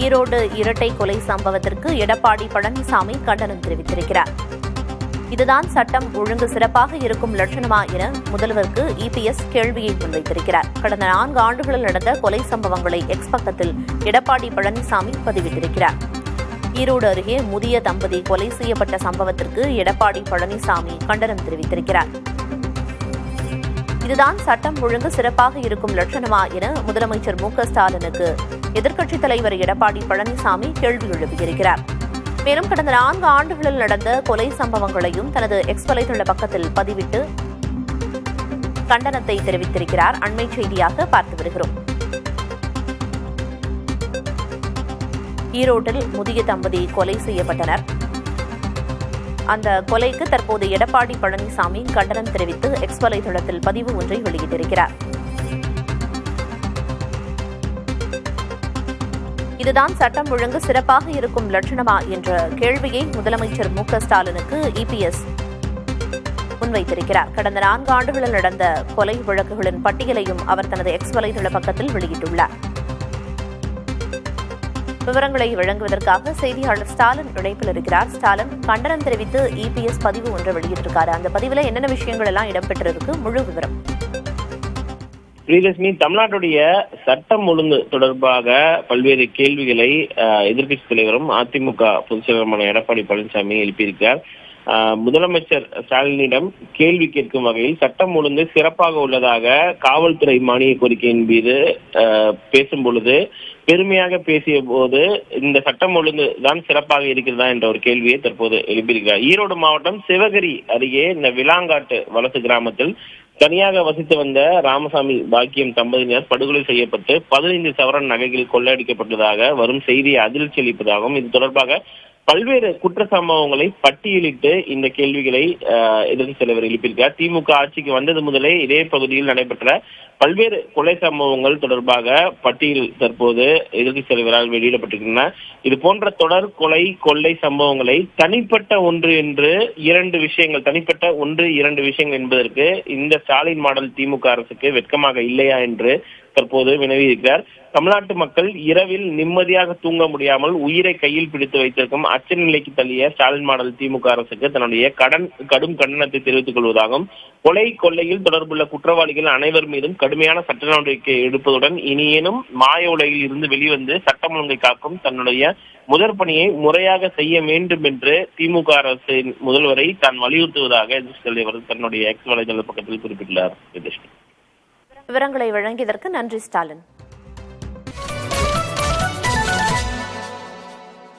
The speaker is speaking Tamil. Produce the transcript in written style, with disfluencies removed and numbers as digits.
ஈரோடு இரட்டை கொலை சம்பவத்திற்கு எடப்பாடி பழனிசாமி கண்டனம் தெரிவித்திருக்கிறார். இதுதான் சட்டம் ஒழுங்கு சிறப்பாக இருக்கும் லட்சணமா என முதல்வருக்கு இபிஎஸ் கேள்வியை முன்வைத்திருக்கிறார். கடந்த 4 ஆண்டுகளில் நடந்த கொலை சம்பவங்களை எக்ஸ் பக்கத்தில் எடப்பாடி பழனிசாமி பதிவிட்டிருக்கிறார். ஈரோடு அருகே முதிய தம்பதி கொலை செய்யப்பட்ட சம்பவத்திற்கு எடப்பாடி பழனிசாமி கண்டனம் தெரிவித்திருக்கிறார். இதுதான் சட்டம் ஒழுங்கு சிறப்பாக இருக்கும் லட்சணமா என முதலமைச்சர் மு.க.ஸ்டாலினுக்கு எதிர்க்கட்சித் தலைவர் எடப்பாடி பழனிசாமி கேள்வி எழுப்பியிருக்கிறார். மேலும் கடந்த 4 ஆண்டுகளில் நடந்த கொலை சம்பவங்களையும் தனது எக்ஸ் வலைதள பக்கத்தில் பதிவிட்டு கண்டனத்தை தெரிவித்திருக்கிறார். அண்மை செய்தியாக பார்த்து வருகிறோம். ஈரோட்டில் முதிய தம்பதி கொலை செய்யப்பட்டனர். அந்த கொலைக்கு தற்போது எடப்பாடி பழனிசாமி கண்டனம் தெரிவித்து எக்ஸ் வலைதளத்தில் பதிவு ஒன்றை வெளியிட்டிருக்கிறார். இதுதான் சட்டம் ஒழுங்கு சிறப்பாக இருக்கும் லட்சணமா என்ற கேள்வியை முதலமைச்சர் மு.க.ஸ்டாலினுக்கு இபிஎஸ் முன்வைத்திருக்கிறார். கடந்த 4 ஆண்டுகளில் நடந்த கொலை வழக்குகளின் பட்டியலையும் அவர் தனது எக்ஸ் வலைதள பக்கத்தில் வெளியிட்டுள்ளார். விவரங்களை வழங்குவதற்காக செய்தியாளர் ஸ்டாலின் இணைப்பில் இருக்கிறார். ஸ்டாலின், கண்டனம் தெரிவித்து இபிஎஸ் பதிவு ஒன்றை வெளியிட்டிருக்காரு. அந்த பதிவில் என்னென்ன விஷயங்கள் எல்லாம் இடம்பெற்றிருக்கு, முழு விவரம். பிரியதர்ஷினி, தமிழ்நாட்டுடைய சட்டம் ஒழுங்கு தொடர்பாக பல்வேறு கேள்விகளை எதிர்க்கட்சித் தலைவரும் அதிமுக பொதுச் செயலருமான எடப்பாடி பழனிசாமி எழுப்பியிருக்கிறார். முதலமைச்சர் ஸ்டாலினிடம் கேள்வி கேட்கும் வகையில் சட்டம் ஒழுங்கு சிறப்பாக உள்ளதாக காவல்துறை மானிய கோரிக்கையின் மீது பேசும் பொழுது பெருமையாக பேசிய போது இந்த சட்டம் ஒழுங்கு தான் சிறப்பாக இருக்கிறதா என்ற ஒரு கேள்வியை தற்போது எழுப்பியிருக்கிறார். ஈரோடு மாவட்டம் சிவகிரி அருகே இந்த விளாங்காட்டு வலசு கிராமத்தில் தனியாக வசித்து வந்த ராமசாமி பாக்கியம் தம்பதியினர் படுகொலை செய்யப்பட்டு 15 சவரன் நகைகள் கொள்ளையடிக்கப்பட்டதாக வரும் செய்தி அதிர்ச்சி அளிப்பதாகவும் இது தொடர்பாக பல்வேறு குற்ற சம்பவங்களை பட்டியலிட்டு இந்த கேள்விகளை எதிர்த்து தலைவர் எழுப்பியிருக்கிறார். திமுக ஆட்சிக்கு வந்தது முதலே இதே பகுதியில் நடைபெற்ற பல்வேறு கொலை சம்பவங்கள் தொடர்பாக பட்டியல் தற்போது எதிர்க்கட்சி தலைவரால் வெளியிடப்பட்டிருக்கின்றன. இது போன்ற தொடர் கொலை கொள்ளை சம்பவங்களை தனிப்பட்ட 1-2 விஷயங்கள் என்பதற்கு இந்த ஸ்டாலின் மாடல் திமுக அரசுக்கு வெட்கமாக இல்லையா என்று தற்போது வினவியிருக்கிறார். தமிழ்நாட்டு மக்கள் இரவில் நிம்மதியாக தூங்க முடியாமல் உயிரை கையில் பிடித்து வைத்திருக்கும் அச்ச நிலைக்கு தள்ளிய ஸ்டாலின் மாடல் திமுக அரசுக்கு தன்னுடைய கடும் கண்டனத்தை தெரிவித்துக் கொள்வதாகவும் கொலை கொள்ளையில் தொடர்புள்ள குற்றவாளிகள் அனைவர் மீதும் கடுமையான சட்ட நடவடிக்கை எடுப்பதுடன் இனியேனும் மாய உலகில் இருந்து வெளிவந்து சட்டம் ஒழுங்கை காக்கும் தன்னுடைய முதற் பணியை முறையாக செய்ய வேண்டும் என்று திமுக அரசின் முதல்வரை தான் வலியுறுத்துவதாக எதிர்க்கட்சித் தலைவர் தன்னுடைய எக்ஸ் வலைதள பக்கத்தில் குறிப்பிட்டுள்ளார். விவரங்களை வழங்கியதற்கு நன்றி ஸ்டாலின்.